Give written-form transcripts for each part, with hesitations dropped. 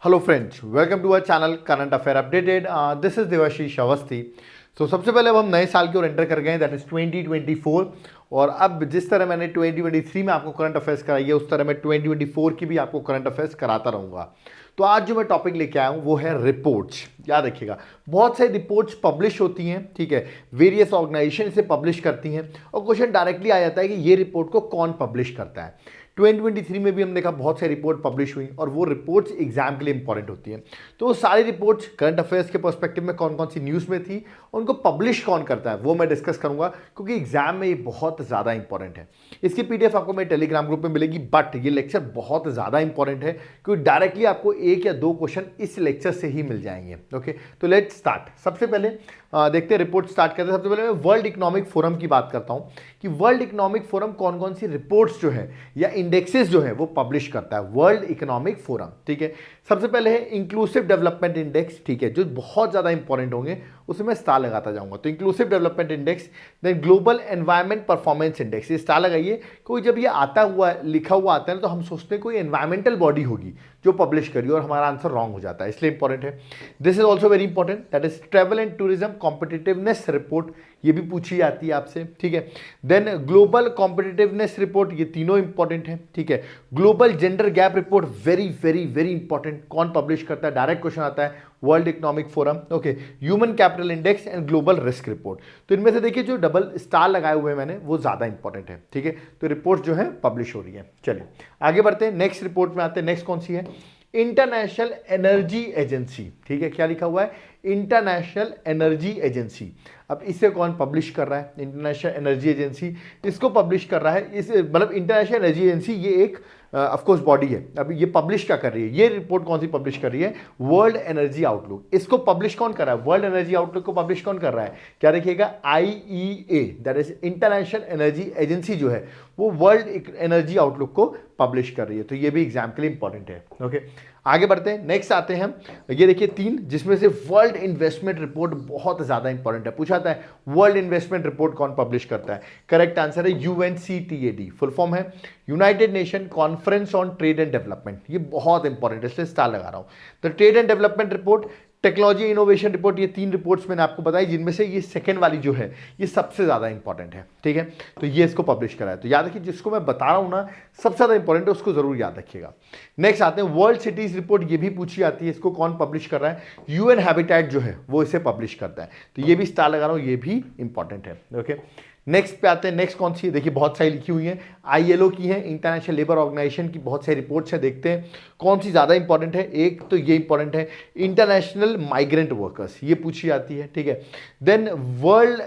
Hello friends, welcome to our channel current affair updated. This is Devashish Awasthi. तो सबसे पहले अब हम नए साल की ओर एंटर कर गए हैं, दैट इज 2024। और अब जिस तरह मैंने 2023 में आपको करंट अफेयर्स कराई है, उस तरह मैं 2024 की भी आपको करंट अफेयर्स कराता रहूंगा। तो आज जो मैं टॉपिक लेके आया हूँ वो है रिपोर्ट्स। याद रखिएगा, बहुत सारी रिपोर्ट्स पब्लिश होती हैं, ठीक है, वेरियस ऑर्गेनाइजेशन से पब्लिश करती हैं, और क्वेश्चन डायरेक्टली आ जाता है कि ये रिपोर्ट को कौन पब्लिश करता है। 2023 में भी हमने देखा बहुत सारी रिपोर्ट पब्लिश हुई, और वो रिपोर्ट्स एग्जाम के लिए इंपॉर्टेंट होती हैं। तो वो सारी रिपोर्ट्स करंट अफेयर्स के पर्सपेक्टिव में कौन कौन सी न्यूज़ में थी, उनको पब्लिश कौन करता है, वो मैं डिस्कस करूंगा, क्योंकि एग्जाम में ये बहुत ज़्यादा इंपॉर्टेंट है। इसकी पीडीएफ आपको मेरे टेलीग्राम ग्रुप में मिलेगी, बट ये लेक्चर बहुत ज़्यादा इंपॉर्टेंट है, क्योंकि डायरेक्टली आपको एक या दो क्वेश्चन इस लेक्चर से ही मिल जाएंगे। ओके, तो लेट्स स्टार्ट। सबसे पहले देखते हैं, रिपोर्ट स्टार्ट करते हैं। सबसे पहले मैं वर्ल्ड इकोनॉमिक फोरम की बात करता हूँ कि वर्ल्ड इकोनॉमिक फोरम कौन कौन सी रिपोर्ट्स जो है या इंडेक्सेस जो है वो पब्लिश करता है। वर्ल्ड इकोनॉमिक फोरम, ठीक है। सबसे पहले है इंक्लूसिव डेवलपमेंट इंडेक्स, ठीक है, जो बहुत ज़्यादा इंपॉर्टेंट होंगे, उसमें मैं स्टार लगाता जाऊंगा। तो inclusive development index, then global environment performance index, ये स्टार लगाइए। कोई जब ये आता हुआ लिखा हुआ आता है तो हम सोचते हैं कोई एनवायरमेंटल बॉडी होगी जो पब्लिश करी, और हमारा आंसर रॉन्ग हो जाता है, इसलिए इंपॉर्टेंट है। This is also very important, that is travel and tourism competitiveness report, ये भी पूछी जाती है आपसे, ठीक है। देन ग्लोबल कॉम्पिटिटिवनेस रिपोर्ट, ये तीनों इंपॉर्टेंट है, ठीक है। Global gender gap report, very very very important, कौन पब्लिश करता है, डायरेक्ट क्वेश्चन आता है, world economic forum, okay. Human capital index and global risk report, तो इनमें से देखिए जो डबल स्टार लगाए हुए हैं मैंने, वो ज्यादा इंपॉर्टेंट है, ठीक है। तो रिपोर्ट जो है पब्लिश हो रही है। चलिए आगे बढ़ते हैं, नेक्स्ट रिपोर्ट में आते हैं। नेक्स्ट कौन सी है? इंटरनेशनल एनर्जी एजेंसी, ठीक है, क्या लिखा हुआ है? International energy agency. अब इसे कौन पब्लिश कर रहा है? इंटरनेशनल एनर्जी एजेंसी इसको पब्लिश कर रहा है। इस मतलब इंटरनेशनल एनर्जी एजेंसी ये एक ऑफ कोर्स बॉडी है। अब ये पब्लिश क्या कर रही है? ये रिपोर्ट कौन सी पब्लिश कर रही है? World energy outlook. इसको पब्लिश कौन कर रहा है? वर्ल्ड एनर्जी आउटलुक को पब्लिश कौन कर रहा है? क्या देखिएगा? IEA, that is international energy agency जो है वो वर्ल्ड एनर्जी आउटलुक को पब्लिश कर रही है। तो ये भी एग्जाम के लिए इंपॉर्टेंट है। ओके, आगे बढ़ते हैं, नेक्स्ट आते हैं हम। ये देखिए तीन, जिसमें से वर्ल्ड इन्वेस्टमेंट रिपोर्ट बहुत ज्यादा इंपॉर्टेंट है। पूछा था वर्ल्ड इन्वेस्टमेंट रिपोर्ट कौन पब्लिश करता है? करेक्ट आंसर है यूएनसीटीएडी, फुल फॉर्म है united nation conference on trade and development. ये बहुत इंपॉर्टेंट है, इसलिए स्टार लगा रहा हूं। The trade and development report, technology innovation report, ये तीन रिपोर्ट्स मैंने आपको बताई, जिनमें से ये सेकंड वाली जो है ये सबसे ज्यादा इंपॉर्टेंट है, ठीक है। तो ये इसको पब्लिश करा है। तो याद रखिए, जिसको मैं बता रहा हूं ना सबसे ज्यादा इंपॉर्टेंट है, उसको जरूर याद रखिएगा। नेक्स्ट आते हैं वर्ल्ड सिटीज रिपोर्ट, ये भी पूछी जाती है, इसको कौन पब्लिश कर रहा है? यूएन हैबिटेट जो है वो इसे पब्लिश करता है। तो ये भी स्टार लगा रहा हूं, ये भी इंपॉर्टेंट है। ओके, नेक्स्ट पे आते हैं। नेक्स्ट कौन सी है? देखिए बहुत सारी लिखी हुई है, आईएलओ की है, इंटरनेशनल लेबर ऑर्गेनाइजेशन की बहुत सारी रिपोर्ट्स हैं। देखते हैं कौन सी ज्यादा इंपॉर्टेंट है। एक तो ये इंपॉर्टेंट है, इंटरनेशनल माइग्रेंट वर्कर्स, ये पूछी जाती है, ठीक है। Then world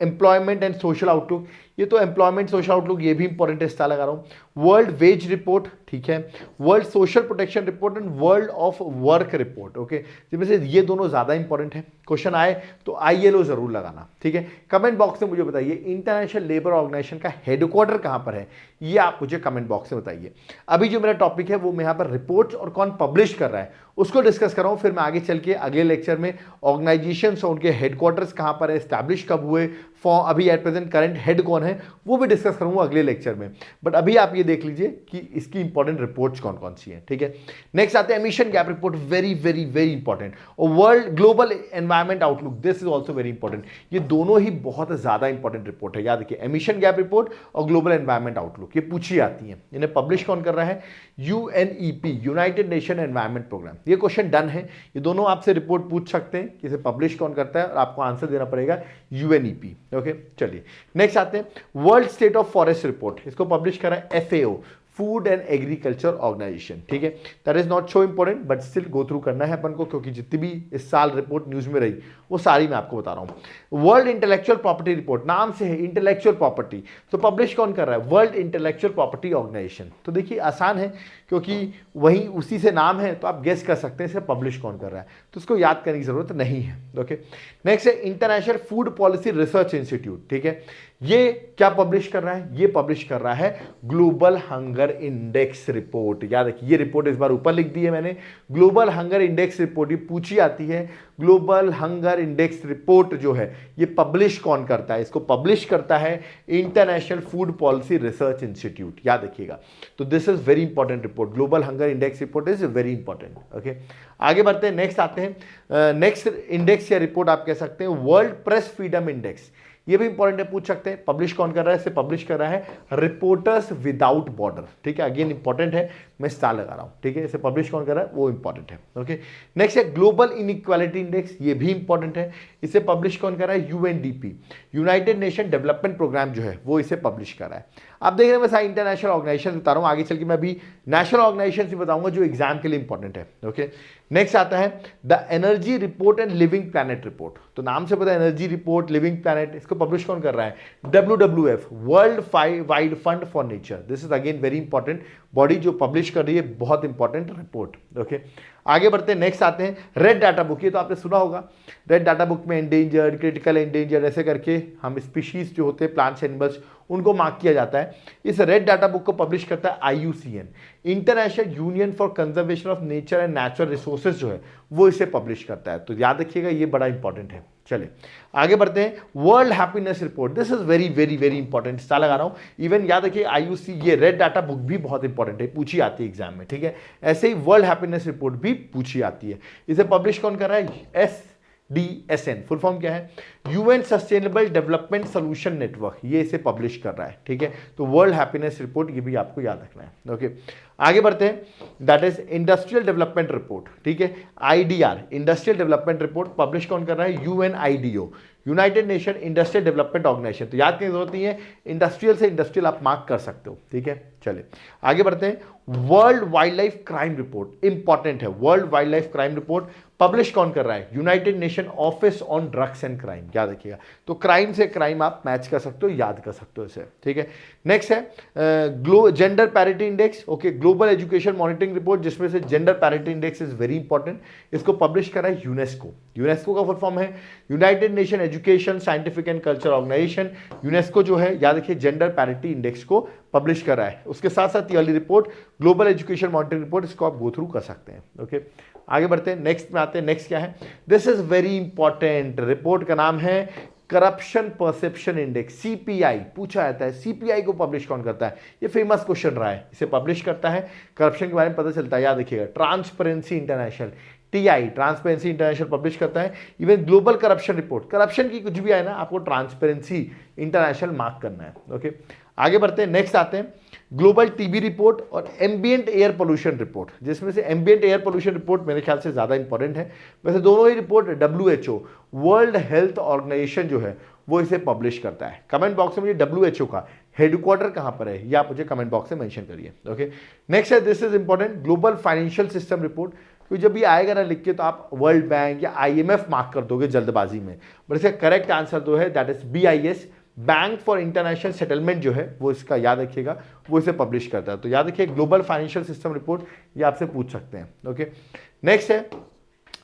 employment and social outlook, ये तो एम्प्लॉयमेंट सोशल आउटलुक, ये भी इंपॉर्टेंट है, स्टार लगा रहा हूं। वर्ल्ड वेज रिपोर्ट, ठीक है। World social protection report and world of work report, okay, जिसमें से ये दोनों ज्यादा इंपॉर्टेंट है। क्वेश्चन आए तो आईएलओ जरूर लगाना, ठीक है। कमेंट बॉक्स में मुझे बताइए इंटरनेशनल लेबर ऑर्गेनाइजेशन का हेडक्वार्टर कहां पर है, ये आप मुझे कमेंट बॉक्स में बताइए। अभी जो मेरा टॉपिक है वो मैं यहां पर रिपोर्ट्स और कौन पब्लिश कर रहा है उसको डिस्कस कर रहा हूं। फिर मैं आगे चल के अगले लेक्चर में ऑर्गेनाइजेशन और उनके हेडक्वार्टर्स कहां पर है, एस्टैब्लिश कब हुए, फॉर अभी एट प्रेजेंट करंट हेड कौन है, वो भी डिस्कस करूंगा अगले लेक्चर में। बट अभी आप ये देख लीजिए कि इसकी इंपॉर्टेंट रिपोर्ट्स कौन कौन सी हैं, ठीक है। नेक्स्ट आते हैं emission gap report, very very very important, और world global environment outlook, this is also very important. ये दोनों ही बहुत ज्यादा इंपॉर्टेंट रिपोर्ट है, याद रखिए, एमिशन गैप रिपोर्ट और ग्लोबल एनवायरमेंट आउटलुक, ये पूछी आती है। इन्हें पब्लिश कौन कर रहा है? UNEP, united nation environment programme. ये क्वेश्चन डन है, ये दोनों आपसे रिपोर्ट पूछ सकते हैं कि इसे पब्लिश कौन करता है, और आपको आंसर देना पड़ेगा यूएनईपी। ओके, चलिए नेक्स्ट आते हैं world state of forest report, इसको पब्लिश करा है FAO, food and agriculture organisation, ठीक है। That is not so important, but still go through करना है अपन को, क्योंकि जितनी भी इस साल रिपोर्ट न्यूज में रही वो सारी मैं आपको बता रहा हूं। वर्ल्ड इंटेलेक्चुअल प्रॉपर्टी रिपोर्ट, नाम से है इंटेलेक्चुअल प्रॉपर्टी, तो पब्लिश कौन कर रहा है? World intellectual property organisation. तो देखिए आसान है, क्योंकि वही उसी से नाम है, तो आप गेस कर सकते हैं इसे पब्लिश कौन कर रहा है, तो उसको याद करने की जरूरत नहीं है। ओके, नेक्स्ट है international food policy research institute, ठीक है। ये क्या पब्लिश कर रहा है? ये पब्लिश कर रहा है ग्लोबल हंगर इंडेक्स रिपोर्ट। याद रखिए, ये रिपोर्ट इस बार ऊपर लिख दी है मैंने, ग्लोबल हंगर इंडेक्स रिपोर्ट। ये पूछी आती है, ग्लोबल हंगर इंडेक्स रिपोर्ट जो है ये पब्लिश कौन करता है? इसको पब्लिश करता है international food policy research institute. याद रखिएगा, तो this is very important report, global hunger index report is very important. Okay, आगे बढ़ते हैं, नेक्स्ट आते हैं। नेक्स्ट इंडेक्स या रिपोर्ट आप कह सकते हैं वर्ल्ड प्रेस फ्रीडम इंडेक्स। ये भी इंपॉर्टेंट है, पूछ सकते हैं। पब्लिश कौन कर रहा है? इसे पब्लिश कर रहा है रिपोर्टर्स विदाउट बॉर्डर। ठीक है, अगेन इंपॉर्टेंट है, मैं स्टार लगा रहा हूं। ठीक है, इसे पब्लिश कौन कर रहा है वो इंपॉर्टेंट है। ओके, नेक्स्ट है ग्लोबल इनइक्वालिटी इंडेक्स। ये भी इंपॉर्टेंट है, इसे पब्लिश कौन कर रहा है? UNDP, united nation development programme जो है वो इसे पब्लिश कर रहा है। आप देख रहे हैं मैं सारी इंटरनेशनल ऑर्गेनाइजेशन बता रहा हूं, आगे चल के मैं अभी नेशनल ऑर्गेनाइजेशन भी बताऊंगा जो एग्जाम के लिए इंपॉर्टेंट है। ओके, नेक्स्ट आता है the energy report and living planet report. तो नाम से पता है एनर्जी रिपोर्ट, लिविंग प्लैनेट, इसको पब्लिश कौन कर रहा है? WWF, world wide fund for nature. This is again very important body जो पब्लिश कर रही है, बहुत इंपॉर्टेंट रिपोर्ट। ओके, आगे बढ़ते हैं, नेक्स्ट आते हैं रेड डाटा बुक। ये तो आपने सुना होगा, रेड डाटा बुक में एंडेंजर्ड, क्रिटिकल एंडेंजर्ड ऐसे करके हम स्पीशीज जो होते हैं प्लांट्स एनिमल्स उनको मार्क किया जाता है। इस रेड डाटा बुक को पब्लिश करता है IUCN, international union for conservation of nature and natural resources जो है वो इसे पब्लिश करता है। तो याद रखिएगा, ये बड़ा इंपॉर्टेंट है। चलिए आगे बढ़ते हैं, world happiness report. This is very very very important, star लगा रहा हूं। इवन याद रखिए IUC, ये रेड डाटा बुक भी बहुत इंपॉर्टेंट है, पूछी आती है एग्जाम में। ठीक है, ऐसे ही वर्ल्ड हैप्पीनेस रिपोर्ट भी पूछी आती है। इसे पब्लिश कौन कर रहा है? SDSN, फुल फॉर्म क्या है? UN sustainable development solution network, ये इसे पब्लिश कर रहा है। ठीक है, तो वर्ल्ड हैप्पीनेस रिपोर्ट ये भी आपको याद रखना है। ओके, आगे बढ़ते हैं, that is industrial development report. ठीक है, IDR, industrial development report, publish कौन कर रहा है? UNIDO, united nation industrial development organisation. तो याद करने की जरूरत नहीं है, इंडस्ट्रियल से इंडस्ट्रियल आप मार्क कर सकते हो। ठीक है, चलिए आगे बढ़ते हैं, world wildlife crime report, important है। World wildlife crime report publish कौन कर रहा है? United nation office on drugs and crime. याद रखिएगा, तो क्राइम से क्राइम आप मैच कर सकते हो, याद कर सकते हो इसे। ठीक है, नेक्स्ट है gender parity index. Okay, global education monitoring report, जिसमें से gender parity index is very important. इसको पब्लिश करा है यूनेस्को। यूनेस्को का फुल फॉर्म है united nation education scientific and culture organisation. UNESCO जो है, याद रखिए, जेंडर पैरिटी इंडेक्स को पब्लिश कर रहा है। उसके साथ साथ yearly report, global education monitoring report, इसको आप गो थ्रू कर सकते हैं। ओके, आगे बढ़ते हैं, नेक्स्ट में आते हैं। नेक्स्ट क्या है? This is very important, report का नाम है करप्शन परसेप्शन इंडेक्स, CPI। पूछा जाता है CPI को पब्लिश कौन करता है? ये फेमस क्वेश्चन रहा है, इसे पब्लिश करता है, करप्शन के बारे में पता चलता है। याद रखिएगा, transparency international, TI, transparency international publish करता है। Even global corruption report, corruption की कुछ भी आए ना, आपको ट्रांसपेरेंसी इंटरनेशनल मार्क करना है। ओके, आगे बढ़ते हैं, नेक्स्ट आते हैं ग्लोबल TB रिपोर्ट और एम्बिएंट एयर पोल्यूशन रिपोर्ट, जिसमें से एम्बिएंट एयर पोल्यूशन रिपोर्ट मेरे ख्याल से ज्यादा इंपॉर्टेंट है। वैसे दोनों ही report WHO, world health organisation जो है वो इसे पब्लिश करता है। कमेंट बॉक्स में मुझे WHO का हेडक्वार्टर कहां पर है ये आप मुझे कमेंट बॉक्स में मेंशन करिए। ओके, नेक्स्ट है, this is important, global financial system report. तो जब भी आएगा ना लिख के तो आप वर्ल्ड बैंक या IMF मार्क कर दोगे जल्दबाजी में, बट इसका करेक्ट आंसर जो है that is BIS, bank for international settlement जो है वो इसका याद रखिएगा, वो इसे पब्लिश करता है। तो याद रखिए, ग्लोबल फाइनेंशियल सिस्टम रिपोर्ट ये आपसे पूछ सकते हैं। ओके, नेक्स्ट है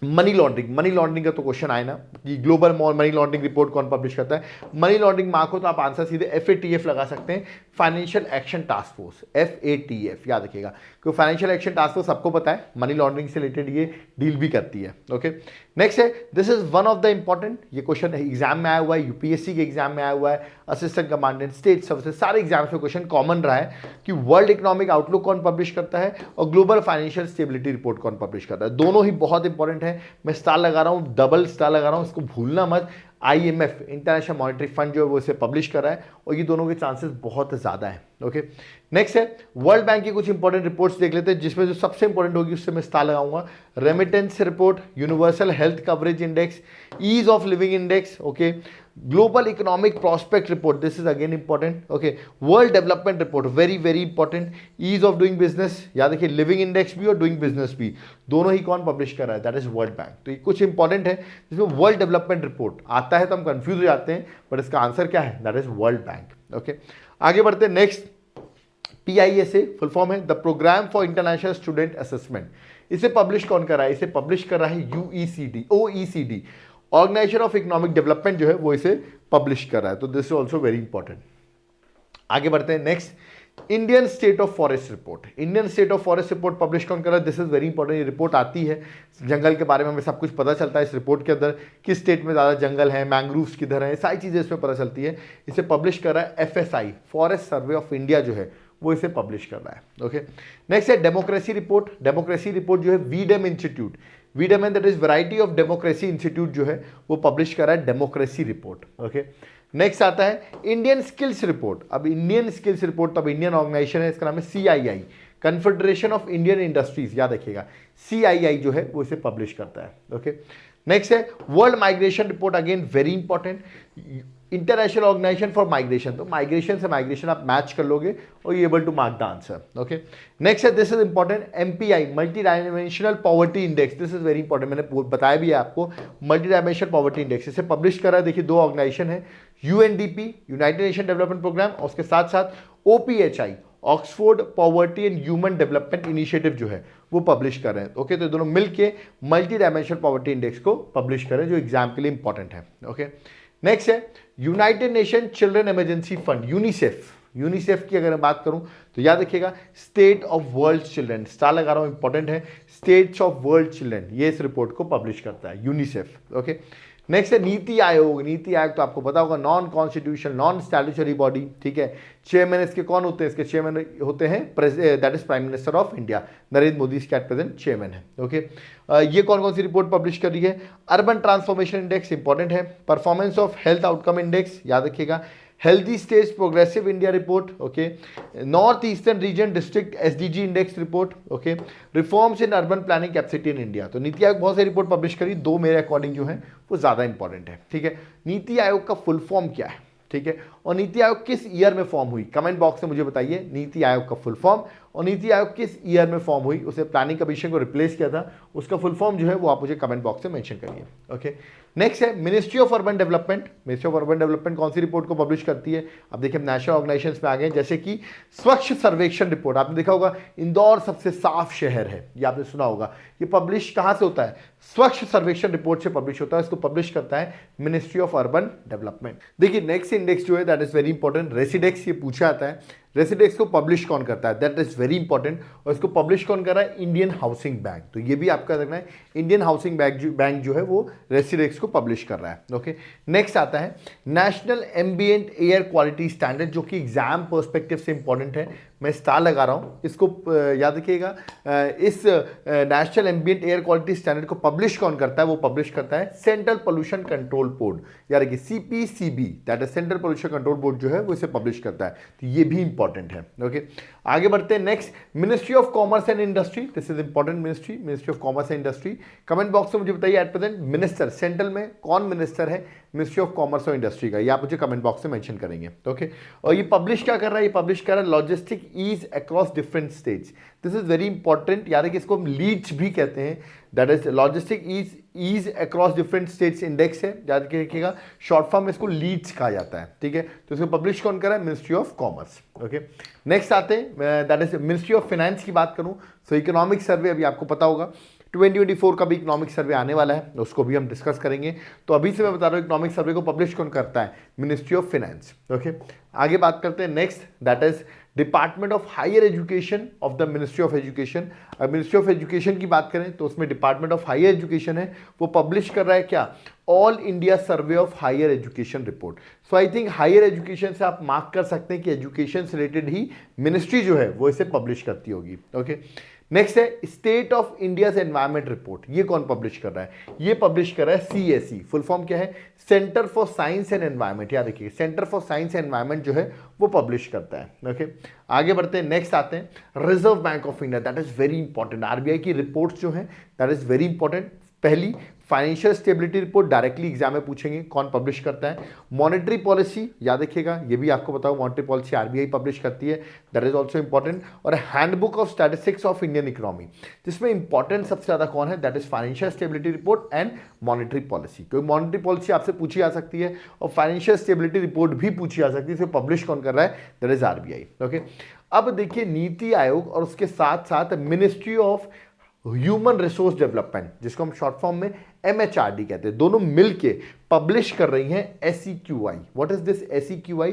मनी लॉन्ड्रिंग। मनी लॉन्ड्रिंग का तो क्वेश्चन आए ना कि ग्लोबल मनी लॉन्ड्रिंग रिपोर्ट कौन पब्लिश करता है? मनी लॉन्ड्रिंग मार्क हो तो आप आंसर सीधे FATF लगा सकते हैं, financial action task force, FATF। याद रखिएगा, क्योंकि फाइनेंशियल एक्शन टास्क फोर्स सबको पता है मनी लॉन्ड्रिंग से रिलेटेड ये डील भी करती है। ओके, नेक्स्ट है, this is one of the important, ये क्वेश्चन एग्जाम में आया हुआ है, UPSC के एग्जाम में आया हुआ है, असिस्टेंट कमांडेंट, स्टेट सर्विसेज, सारे एग्जाम्स में क्वेश्चन कॉमन रहा है कि वर्ल्ड इकोनॉमिक आउटलुक कौन पब्लिश करता है और ग्लोबल फाइनेंशियल स्टेबिलिटी रिपोर्ट कौन पब्लिश करता है। दोनों ही बहुत इंपॉर्टेंट है, मैं स्टार लगा रहा हूं, डबल स्टार लगा रहा हूं, इसको भूलना मत। IMF, इंटरनेशनल मॉनेटरी फंड जो है वो इसे पब्लिश कर रहा है और ये दोनों के चांसेस बहुत ज्यादा है। ओके, नेक्स्ट है वर्ल्ड बैंक की कुछ इंपॉर्टेंट रिपोर्ट्स देख लेते हैं, जिसमें जो सबसे इंपॉर्टेंट होगी उससे मैं स्टार लगाऊंगा। Remittance report, universal health coverage index, ease of living index, okay, global economic prospect report, this is again important. Okay, world development report, very very important, ease of doing business, याद रखिए, living index भी और doing business भी, दोनों ही कौन publish कर रहा है? That is world bank. तो ये कुछ इंपॉर्टेंट है जिसमें वर्ल्ड डेवलपमेंट रिपोर्ट आता है तो हम कंफ्यूज हो जाते हैं, बट इसका आंसर क्या है? That is world bank. Okay, आगे बढ़ते हैं, नेक्स्ट PISA, फुल फॉर्म है the programme for international student assessment. इसे पब्लिश कौन कर रहा है? इसे पब्लिश कर रहा है OECD, OECD, organisation of economic development जो है वो इसे पब्लिश कर रहा है, तो this is also very important. आगे बढ़ते हैं next, Indian state of forest report. Indian state of forest report publish कौन कर रहा है? This is very important. ये रिपोर्ट आती है, जंगल के बारे में हमें सब कुछ पता चलता है इस रिपोर्ट के अंदर, किस स्टेट में ज़्यादा जंगल है, मैंग्रोव्स किधर है, सारी चीज़ें इसमें पता चलती है। इसे पब्लिश कर रहा है FSI, forest survey of India जो है वो इसे पब्लिश कर रहा है। ओके, नेक्स्ट है डेमोक्रेसी रिपोर्ट। डेमोक्रेसी रिपोर्ट जो है V-Dem institute, V-Dem that is variety of democracy institute जो है वो पब्लिश कर रहा है डेमोक्रेसी रिपोर्ट। ओके, नेक्स्ट आता है इंडियन स्किल्स रिपोर्ट। अब इंडियन स्किल्स रिपोर्ट, तब इंडियन ऑर्गेनाइजेशन है, इसका नाम है CII, confederation of Indian industries, याद रखिएगा सीआईआई जो है वो इसे पब्लिश करता है। ओके, नेक्स्ट है world migration report, again very important, international organisation for migration. तो माइग्रेशन से माइग्रेशन आप मैच कर लोगे और you able to mark the answer. Okay, next है, this is important, MPI, multi dimensional poverty index. This is very important, मैंने बताया भी है आपको, मल्टी डायमेंशनल पॉवर्टी इंडेक्स इसे पब्लिश करा है। देखिए दो ऑर्गेनाइजेशन है, UNDP, united nation development programme, और उसके साथ साथ OPHI, Oxford poverty and human development initiative जो है वो पब्लिश कर रहे हैं। ओके, तो दोनों मिलके मल्टी डायमेंशनल पॉवर्टी इंडेक्स को पब्लिश करें, जो एग्जाम के लिए इंपॉर्टेंट है। ओके, नेक्स्ट है united nation children emergency fund, UNICEF. UNICEF की अगर मैं बात करूं तो याद रखिएगा state of world children, star लगा रहा हूं, इंपॉर्टेंट है, स्टेट्स ऑफ वर्ल्ड चिल्ड्रन, ये इस रिपोर्ट को पब्लिश करता है यूनिसेफ। ओके, नेक्स्ट है नीति आयोग। नीति आयोग तो आपको पता होगा, non constitutional non statutory body, ठीक है। चेयरमैन इसके कौन होते हैं? इसके चेयरमैन होते हैं that is prime minister of India, Narendra Modi इसके एट प्रेजेंट चेयरमैन है। ओके, ये कौन कौन सी रिपोर्ट पब्लिश कर रही है? अर्बन ट्रांसफॉर्मेशन इंडेक्स इंपॉर्टेंट है, performance of health outcome index, याद रखिएगा, healthy states progressive India report, okay, north eastern region district SDG index report, okay, reforms in urban planning capacity in India. तो नीति आयोग बहुत सारी report publish करी, दो मेरे according जो है वो ज़्यादा इंपॉर्टेंट है। ठीक है, नीति आयोग का फुल फॉर्म क्या है? ठीक है, और नीति आयोग किस ईयर में फॉर्म हुई? कमेंट बॉक्स में मुझे बताइए नीति आयोग का फुल फॉर्म, और नीति आयोग किस ईयर में फॉर्म हुई, उसे प्लानिंग कमीशन को रिप्लेस किया था, उसका फुल फॉर्म जो है वो आप मुझे कमेंट बॉक्स में मेंशन करिए। ओके, नेक्स्ट है ministry of urban development. Ministry of urban development कौन सी रिपोर्ट को पब्लिश करती है? अब देखिए नेशनल ऑर्गेनाइजेशंस में आ गए, जैसे कि स्वच्छ सर्वेक्षण रिपोर्ट, आपने देखा होगा इंदौर सबसे साफ शहर है, ये आपने सुना होगा, ये पब्लिश कहां से होता है? स्वच्छ सर्वेक्षण रिपोर्ट से पब्लिश होता है, इसको पब्लिश करता है मिनिस्ट्री ऑफ अर्बन डेवलपमेंट। देखिए नेक्स्ट इंडेक्स जो है दैट इज वेरी इंपॉर्टेंट, रेसिडेक्स, ये पूछा आता है, रेसिडेक्स को पब्लिश कौन करता है? दैट इज वेरी इंपॉर्टेंट, और इसको पब्लिश कौन कर रहा है? Indian housing bank. तो ये भी आपका देखना है, इंडियन हाउसिंग बैंक जो है वो रेसिडेक्स को पब्लिश कर रहा है। ओके, नेक्स्ट आता है national ambient air quality standard, जो कि एग्जाम पर्सपेक्टिव से इंपॉर्टेंट है, मैं स्टार लगा रहा हूँ, इसको याद रखिएगा। इस national ambient air quality standard को पब्लिश कौन करता है? वो पब्लिश करता है सेंट्रल पोल्यूशन कंट्रोल बोर्ड, यानी कि CPCB, that is central pollution control board जो है वो इसे पब्लिश करता है, तो ये भी इंपॉर्टेंट है। ओके, आगे बढ़ते हैं next, ministry of commerce and industry, this is important ministry, ministry of commerce and industry. Comment box में मुझे बताइए एट प्रेजेंट मिनिस्टर सेंट्रल में कौन मिनिस्टर है मिनिस्ट्री ऑफ कॉमर्स और इंडस्ट्री का, ये आप मुझे कमेंट बॉक्स में मेंशन करेंगे। ओके, और ये पब्लिश क्या कर रहा है? ये पब्लिश कर रहा है logistic ease across different states, this is very important, यानी कि इसको हम लीड्स भी कहते हैं, that is logistic ease across different states index है, याद रखिएगा, शॉर्ट फॉर्म में इसको लीड्स कहा जाता है। ठीक है, तो इसको पब्लिश कौन कर रहा है? Ministry of commerce. Okay, next आते हैं that is ministry of finance की बात करूं तो इकोनॉमिक सर्वे, अभी आपको पता होगा 2024 का भी इकोनॉमिक सर्वे आने वाला है, उसको भी हम डिस्कस करेंगे। तो अभी से मैं बता रहा हूँ इकोनॉमिक सर्वे को पब्लिश कौन करता है? Ministry of finance. ओके, आगे बात करते हैं next, that is department of higher education of the ministry of education. अब मिनिस्ट्री ऑफ एजुकेशन की बात करें तो उसमें डिपार्टमेंट ऑफ हायर एजुकेशन है, वो पब्लिश कर रहा है क्या? All India survey of higher education report. So I think higher education से आप मार्क कर सकते हैं कि एजुकेशन से रिलेटेड ही मिनिस्ट्री जो है वो इसे पब्लिश करती होगी। ओके, नेक्स्ट है state of India's environment report, ये कौन पब्लिश कर रहा है? ये पब्लिश कर रहा है सीएसई, फुल फॉर्म क्या है? Centre for science and environment, याद रखिए centre for science and environment जो है वो पब्लिश करता है। ओके, आगे बढ़ते हैं नेक्स्ट आते हैं reserve bank of India, that is very important, RBI की रिपोर्ट्स जो है दैट इज वेरी इंपॉर्टेंट। पहली financial stability report directly exam में पूछेंगे कौन पब्लिश करता है। मॉनेटरी पॉलिसी, याद रखिएगा ये भी आपको बताओ, मॉनेटरी पॉलिसी आरबीआई पब्लिश करती है, दैट इज ऑल्सो इंपॉर्टेंट। और handbook of statistics of Indian economy, जिसमें इंपॉर्टेंट सबसे ज्यादा कौन है? That is financial stability report and monetary policy, क्योंकि मॉनेटरी पॉलिसी आपसे पूछी जा सकती है और फाइनेंशियल स्टेबिलिटी रिपोर्ट भी पूछी जा सकती है, इसे पब्लिश कौन कर रहा है? That is RBI. ओके, अब देखिए नीति आयोग और उसके साथ साथ ministry of human resource development, जिसको हम शॉर्ट फॉर्म में MHRD कहते हैं, दोनों मिलके पब्लिश कर रही हैं SEQI। What is this SEQI?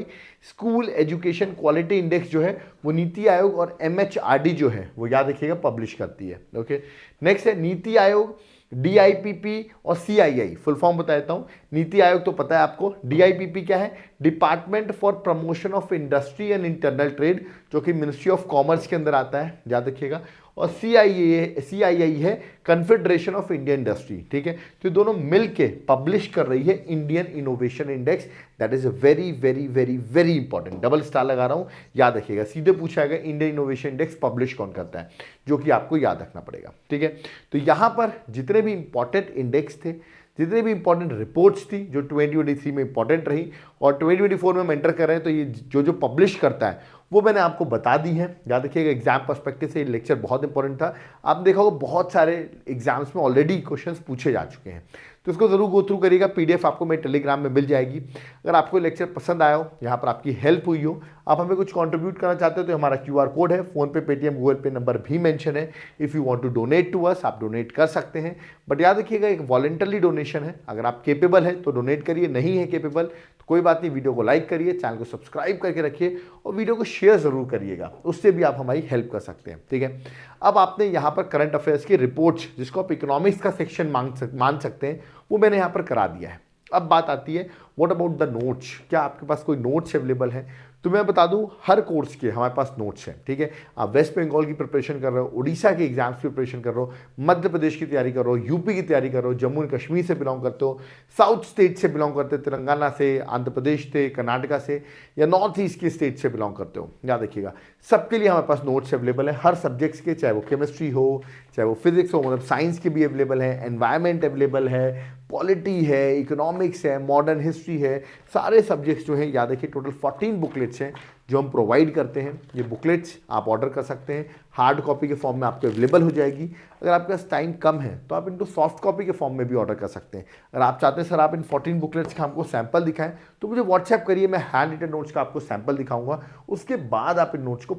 School education quality index जो है वो नीति आयोग और MHRD जो है वो याद रखिएगा पब्लिश करती है। ओके, नेक्स्ट है नीति आयोग, DIPP और CII। फुल फॉर्म बता देता हूं। नीति आयोग तो पता है आपको, DIPP क्या है? Department for promotion of industry and internal trade, जो कि मिनिस्ट्री ऑफ कॉमर्स के अंदर आता है, याद रखिएगा। और CII है कन्फेडरेशन ऑफ इंडियन इंडस्ट्री। ठीक है, तो ये दोनों मिलके पब्लिश कर रही है Indian innovation index. That is very very very very important, double star लगा रहा हूं, याद रखिएगा। सीधे पूछा गया इंडियन इनोवेशन इंडेक्स पब्लिश कौन करता है, जो कि आपको याद रखना पड़ेगा। ठीक है, तो यहां पर जितने भी इंपॉर्टेंट इंडेक्स थे, जितनी भी इंपॉर्टेंट रिपोर्ट्स थी जो 2023 में इंपॉर्टेंट रही और 2024 में हम एंटर कर रहे हैं, तो ये जो पब्लिश करता है वो मैंने आपको बता दी है। याद रखिएगा, एग्जाम पर्सपेक्टिव से ये लेक्चर बहुत इंपॉर्टेंट था। आप देखा होगा बहुत सारे एग्जाम्स में ऑलरेडी क्वेश्चंस पूछे जा चुके हैं, तो इसको जरूर गो थ्रू करिएगा। PDF आपको मेरे टेलीग्राम में मिल जाएगी। अगर आपको लेक्चर पसंद आया हो, यहाँ पर आपकी हेल्प हुई हो, आप हमें कुछ कंट्रीब्यूट करना चाहते हो, तो हमारा QR कोड है, PhonePe, Paytm, Google pay number भी मेंशन है। If you want to donate to us, आप डोनेट कर सकते हैं, बट याद रखिएगा एक वॉलंटरी डोनेशन है। अगर आप केपेबल है तो डोनेट करिए, नहीं है केपेबल तो कोई बात नहीं, वीडियो को लाइक करिए, चैनल को सब्सक्राइब करके रखिए और वीडियो को शेयर जरूर करिएगा, उससे भी आप हमारी हेल्प कर सकते हैं। ठीक है, अब आपने यहाँ पर करंट अफेयर्स की रिपोर्ट्स, जिसको आप इकोनॉमिक्स का सेक्शन मान सकते हैं, वो मैंने यहाँ पर करा दिया है। अब बात आती है व्हाट अबाउट द नोट्स, क्या आपके पास कोई नोट्स अवेलेबल है? तो मैं बता दूं, हर कोर्स के हमारे पास नोट्स हैं। ठीक है, आप वेस्ट बंगाल की प्रिपरेशन कर रहे हो, उड़ीसा के एग्जाम्स की प्रिपरेशन कर रहे हो, मध्य प्रदेश की तैयारी कर रहे हो, यूपी की तैयारी कर रहे हो, जम्मू एंड कश्मीर से बिलोंग करते हो, साउथ स्टेट से बिलोंग करते हो, तेलंगाना से, आंध्र प्रदेश से, कर्नाटका से, या नॉर्थ ईस्ट की स्टेट से बिलोंग करते हो, याद रखिएगा सबके लिए हमारे पास नोट्स अवेलेबल है, हर सब्जेक्ट्स के, चाहे वो केमिस्ट्री हो, चाहे वो फिजिक्स हो, मतलब साइंस के भी अवेलेबल है, एनवायरमेंट अवेलेबल है, पॉलिटी है, इकोनॉमिक्स है, मॉडर्न हिस्ट्री है, सारे सब्जेक्ट्स जो हैं, याद रखिए टोटल 14 बुकलेट्स हैं जो हम प्रोवाइड करते हैं। ये बुकलेट्स आप ऑर्डर कर सकते हैं, हार्ड कॉपी के फॉर्म में आपको अवेलेबल हो जाएगी। अगर आपके पास टाइम कम है तो आप इनको सॉफ्ट कॉपी के फॉर्म में भी ऑर्डर कर सकते हैं। अगर आप चाहते हैं सर आप इन 14 बुकलेट्स का हमको सैंपल दिखाएं, तो मुझे व्हाट्सएप करिए, मैं हैंड रिटन नोट्स का आपको सैंपल दिखाऊंगा, उसके बाद आप इन नोट्स को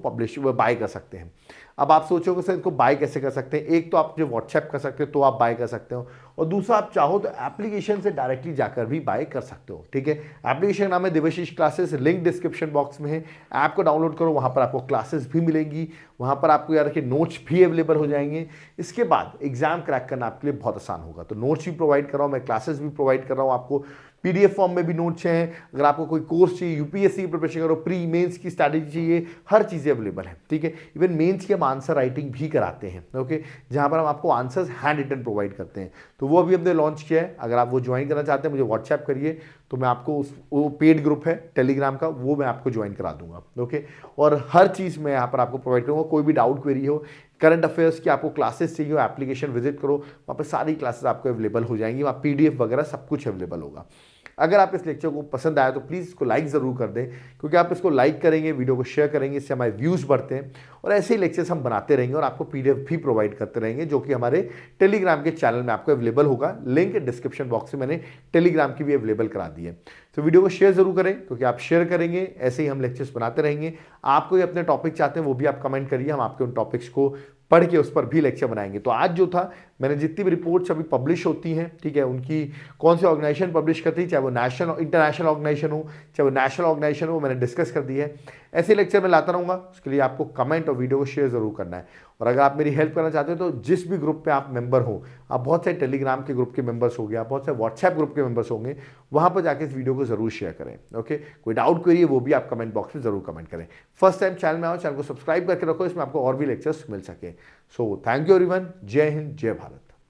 बाय कर सकते हैं। अब आप सोचोगे सर इनको बाय कैसे कर सकते हैं? एक तो आप जो व्हाट्सएप कर सकते हो तो आप बाय कर सकते हो, और दूसरा आप चाहो तो एप्लीकेशन से डायरेक्टली जाकर भी बाय कर सकते हो। ठीक है, एप्लीकेशन नाम है Devashish classes, link description box में है, ऐप को डाउनलोड करो, वहां पर आपको क्लासेस भी मिलेंगी, वहां पर आपको यार के नोट्स भी अवेलेबल हो जाएंगे। इसके बाद एग्जाम क्रैक करना आपके लिए बहुत आसान होगा। तो नोट्स भी प्रोवाइड कर रहा हूँ मैं, क्लासेस भी प्रोवाइड कर रहा हूँ आपको, PDF फॉर्म में भी नोट्स हैं। अगर आपको कोई कोर्स चाहिए, UPSC की प्रिपरेशन करो, प्री मेंस की स्ट्रैटेजी चाहिए, हर चीज़ें अवेलेबल है। ठीक है, इवन मेंस की हम आंसर राइटिंग भी कराते हैं। ओके, जहां पर हम आपको आंसर्स हैंड रिटन प्रोवाइड करते हैं, तो वो अभी हमने लॉन्च किया है। अगर आप वो ज्वाइन करना चाहते हैं, मुझे व्हाट्सएप करिए, तो मैं आपको वो पेड ग्रुप है टेलीग्राम का, वो मैं आपको ज्वाइन करा दूंगा। ओके, और हर चीज़ मैं यहाँ पर आपको प्रोवाइड करूँगा। कोई भी डाउट क्वेरी हो, करंट अफेयर्स की आपको क्लासेस चाहिए हो, एप्लीकेशन विजिट करो, वहाँ पर सारी क्लासेस आपको अवेलेबल हो जाएंगी, वहाँ PDF वगैरह सब कुछ अवेलेबल होगा। अगर आप इस लेक्चर को पसंद आया तो प्लीज़ इसको लाइक ज़रूर कर दें, क्योंकि आप इसको लाइक करेंगे, वीडियो को शेयर करेंगे, इससे हमारे व्यूज़ बढ़ते हैं, और ऐसे ही लेक्चर्स हम बनाते रहेंगे और आपको PDF भी प्रोवाइड करते रहेंगे, जो कि हमारे टेलीग्राम के चैनल में आपको अवेलेबल होगा। लिंक डिस्क्रिप्शन बॉक्स से मैंने टेलीग्राम की भी अवेलेबल करा दी है। तो वीडियो को शेयर जरूर करें, क्योंकि आप शेयर करेंगे ऐसे ही हम लेक्चर्स बनाते रहेंगे। आप कोई अपने टॉपिक चाहते हैं वो भी आप कमेंट करिए, हम आपके उन टॉपिक्स को पढ़ के उस पर भी लेक्चर बनाएंगे। तो आज जो था, मैंने जितनी भी रिपोर्ट्स अभी पब्लिश होती हैं, ठीक है, उनकी कौन सी ऑर्गेनाइजेशन पब्लिश करती है, चाहे वो नेशनल इंटरनेशनल ऑर्गेनाइजेशन हो, चाहे वो नेशनल ऑर्गेनाइजेशन हो, मैंने डिस्कस कर दी है। ऐसे लेक्चर मैं लाता रहूँगा, उसके लिए आपको कमेंट और वीडियो को शेयर जरूर करना है। और अगर आप मेरी हेल्प करना चाहते हो तो जिस भी ग्रुप पे आप मेंबर हो, आप बहुत सारे टेलीग्राम के ग्रुप के मेंबर्स हो गए, आप बहुत सारे व्हाट्सएप ग्रुप के मेंबर्स होंगे, वहाँ पर जाकर इस वीडियो को जरूर शेयर करें। ओके, कोई डाउट करिए वो भी आप कमेंट बॉक्स में जरूर कमेंट करें। फर्स्ट टाइम चैनल में आओ, चैनल को सब्सक्राइब करके रखो, इसमें आपको और भी लेक्चर्स मिल सके। सो थैंक यू एवरीवन, जय हिंद, जय भारत।